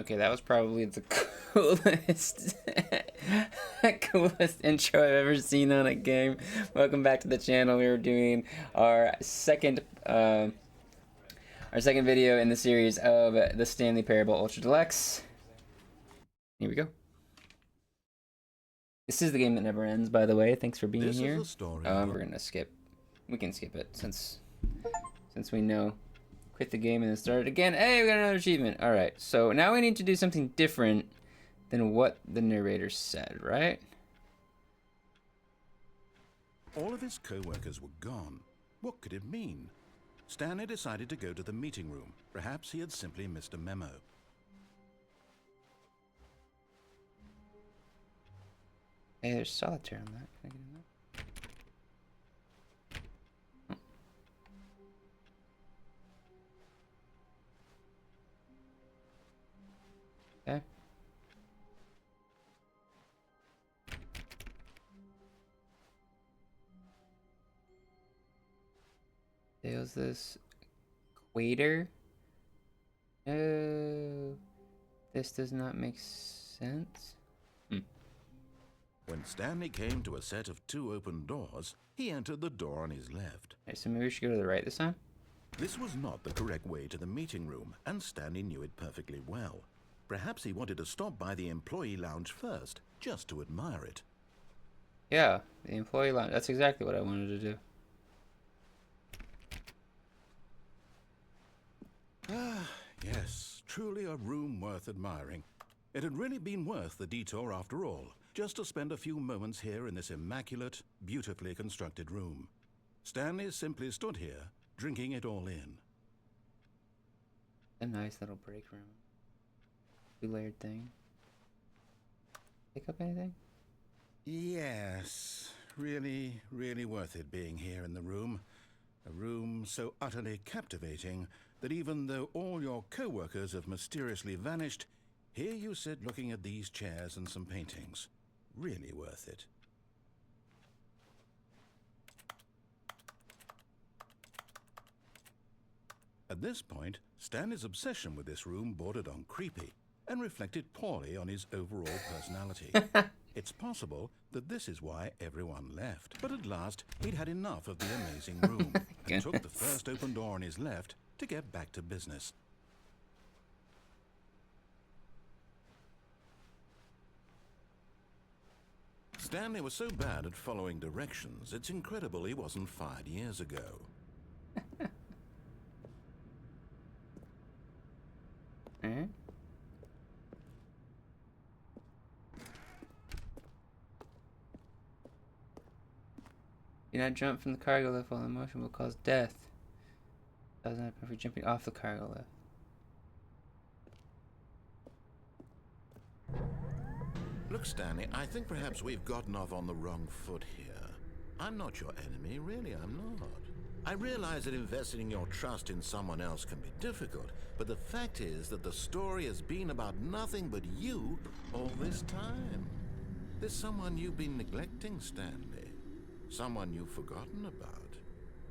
Okay, that was probably the coolest, coolest intro I've ever seen on a game. Welcome back to the channel. We were doing our second video in the series of the Stanley Parable Ultra Deluxe. Here we go. This is the game that never ends, by the way. Thanks for being here. We're gonna skip. We can skip it since we know. Quit the game and then start it again. Hey, we got another achievement. All right, so now we need to do something different than what the narrator said, right? All of his co-workers were gone. What could it mean? Stanley decided to go to the meeting room. Perhaps he had simply missed a memo. Hey, there's solitaire on that. Can I get in that? Okay. Sales this equator. No, this does not make sense. When Stanley came to a set of 2 open doors, he entered the door on his left. Okay, so maybe we should go to the right this time. This was not the correct way to the meeting room, and Stanley knew it perfectly well. Perhaps he wanted to stop by the employee lounge first, just to admire it. Yeah, the employee lounge. That's exactly what I wanted to do. Ah, yes, truly a room worth admiring. It had really been worth the detour after all, just to spend a few moments here in this immaculate, beautifully constructed room. Stanley simply stood here, drinking it all in. A nice little break room. 2-layered thing. Pick up anything? Yes, really, really worth it being here in the room. A room so utterly captivating that even though all your co-workers have mysteriously vanished, here you sit looking at these chairs and some paintings. Really worth it. At this point, Stanley's obsession with this room bordered on creepy and reflected poorly on his overall personality. It's possible that this is why everyone left. But at last, he'd had enough of the amazing room and took the first open door on his left to get back to business. Stanley was so bad at following directions, it's incredible he wasn't fired years ago. Alright. Do not jump from the cargo lift while in motion will cause death. Doesn't happen for jumping off the cargo lift. Look, Stanley, I think perhaps we've gotten off on the wrong foot here. I'm not your enemy, really, I'm not. I realize that investing your trust in someone else can be difficult, but the fact is that the story has been about nothing but you all this time. There's someone you've been neglecting, Stanley. Someone you've forgotten about.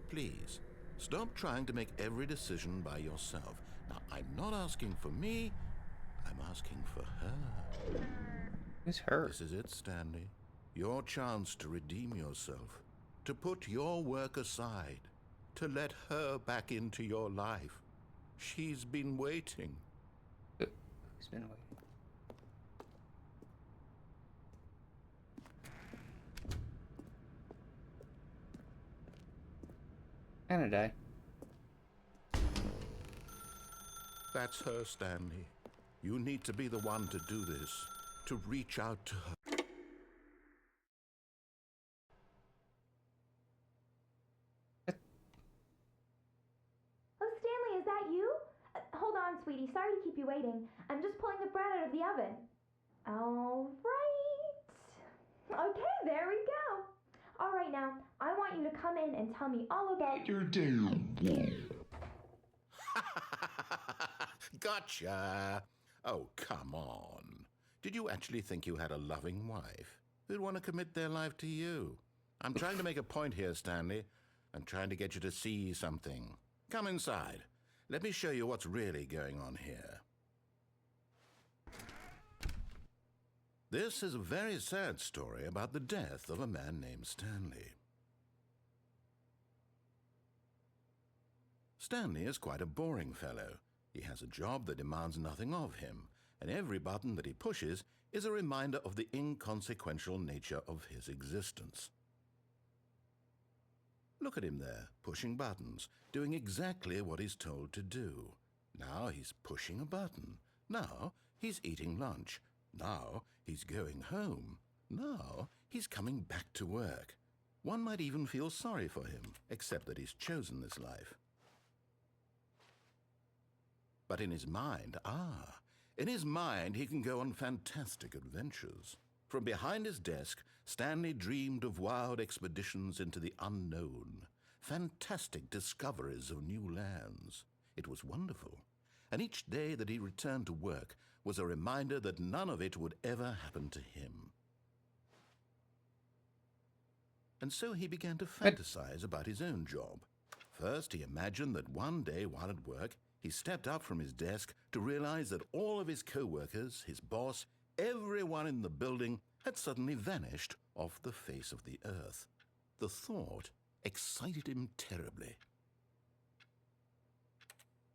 Please, stop trying to make every decision by yourself. Now, I'm not asking for me, I'm asking for her. Who's her? This is it, Stanley. Your chance to redeem yourself. To put your work aside. To let her back into your life. She's been waiting. Who's been waiting? I'm gonna die. That's her, Stanley. You need to be the one to do this. To reach out to her. Oh, Stanley, is that you? Hold on, sweetie. Sorry to keep you waiting. I'm just pulling the bread out of the oven. All right. Okay, there we go. All right, now, I want you to come in and tell me all about your day. Gotcha. Oh, come on. Did you actually think you had a loving wife who'd want to commit their life to you? I'm trying to make a point here, Stanley. I'm trying to get you to see something. Come inside. Let me show you what's really going on here. This is a very sad story about the death of a man named Stanley. Stanley is quite a boring fellow. He has a job that demands nothing of him, and every button that he pushes is a reminder of the inconsequential nature of his existence. Look at him there, pushing buttons, doing exactly what he's told to do. Now he's pushing a button. Now he's eating lunch. Now he's going home. Now he's coming back to work. One might even feel sorry for him, except that he's chosen this life. But in his mind, he can go on fantastic adventures. From behind his desk, Stanley dreamed of wild expeditions into the unknown, fantastic discoveries of new lands. It was wonderful, and each day that he returned to work was a reminder that none of it would ever happen to him. And so he began to fantasize about his own job. First, he imagined that one day while at work, he stepped up from his desk to realize that all of his co-workers, his boss, everyone in the building had suddenly vanished off the face of the earth. The thought excited him terribly.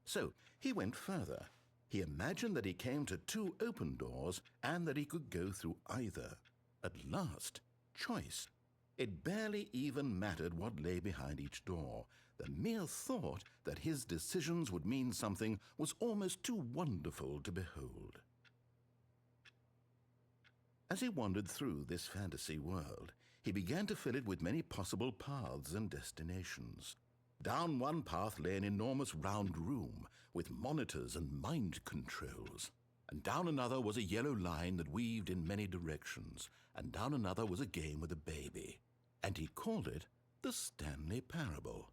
So he went further. He imagined that he came to 2 open doors and that he could go through either. At last, choice. It barely even mattered what lay behind each door. The mere thought that his decisions would mean something was almost too wonderful to behold. As he wandered through this fantasy world, he began to fill it with many possible paths and destinations. Down one path lay an enormous round room with monitors and mind controls. And down another was a yellow line that weaved in many directions. And down another was a game with a baby. And he called it the Stanley Parable.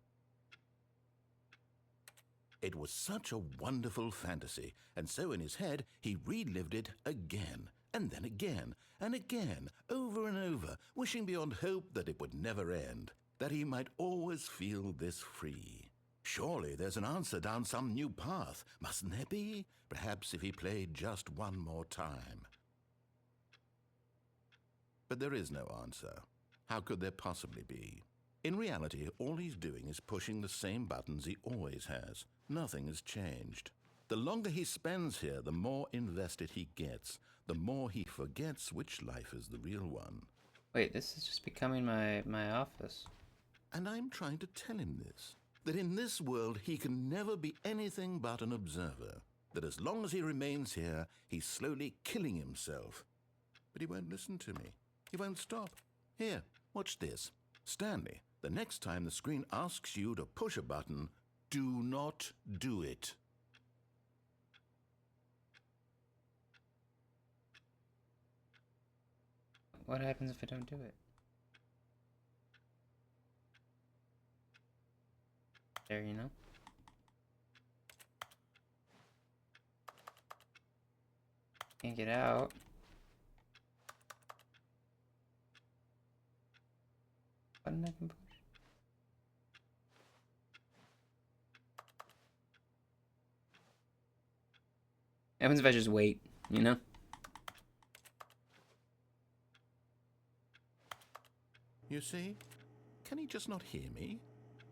It was such a wonderful fantasy, and so in his head he relived it again, and then again, and again, over and over, wishing beyond hope that it would never end, that he might always feel this free. Surely there's an answer down some new path, mustn't there be? Perhaps if he played just one more time. But there is no answer. How could there possibly be? In reality, all he's doing is pushing the same buttons he always has. Nothing has changed. The longer he spends here, the more invested he gets, the more he forgets which life is the real one. Wait, this is just becoming my office. And I'm trying to tell him this, that in this world he can never be anything but an observer, that as long as he remains here, he's slowly killing himself. But he won't listen to me. He won't stop. Here, watch this. Stanley, the next time the screen asks you to push a button, do not do it. What happens if I don't do it? There, you know? Can't get out. Button I can push. What happens if I just wait, you know? You see? Can he just not hear me?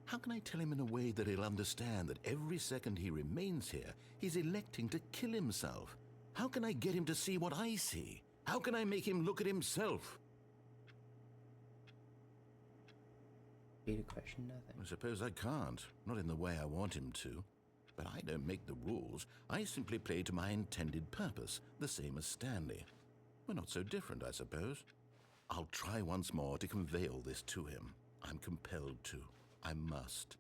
How can I tell him in a way that he'll understand that every second he remains here, he's electing to kill himself? How can I get him to see what I see? How can I make him look at himself? Read a question, nothing. I suppose I can't, not in the way I want him to. But I don't make the rules. I simply play to my intended purpose, the same as Stanley. We're not so different, I suppose. I'll try once more to convey all this to him. I'm compelled to. I must.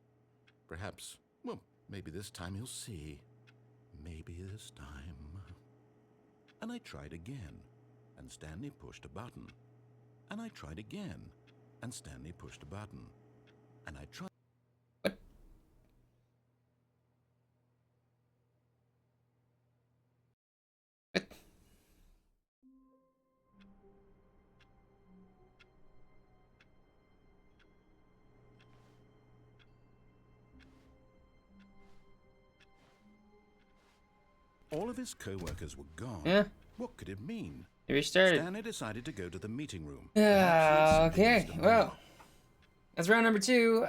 Perhaps, well, maybe this time he'll see. Maybe this time. And I tried again, and Stanley pushed a button. And I tried again, and Stanley pushed a button. And I tried. What? What? All of his co-workers were gone. Yeah. What could it mean? It restarted. Stanley decided to go to the meeting room. Okay, well, that's round number 2.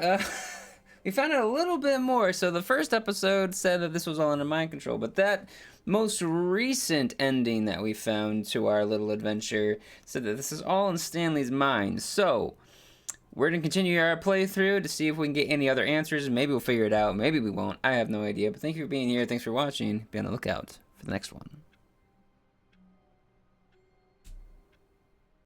We found out a little bit more. So the first episode said that this was all under mind control, but that most recent ending that we found to our little adventure said that this is all in Stanley's mind. So we're going to continue our playthrough to see if we can get any other answers. Maybe we'll figure it out. Maybe we won't. I have no idea. But thank you for being here. Thanks for watching. Be on the lookout for the next one.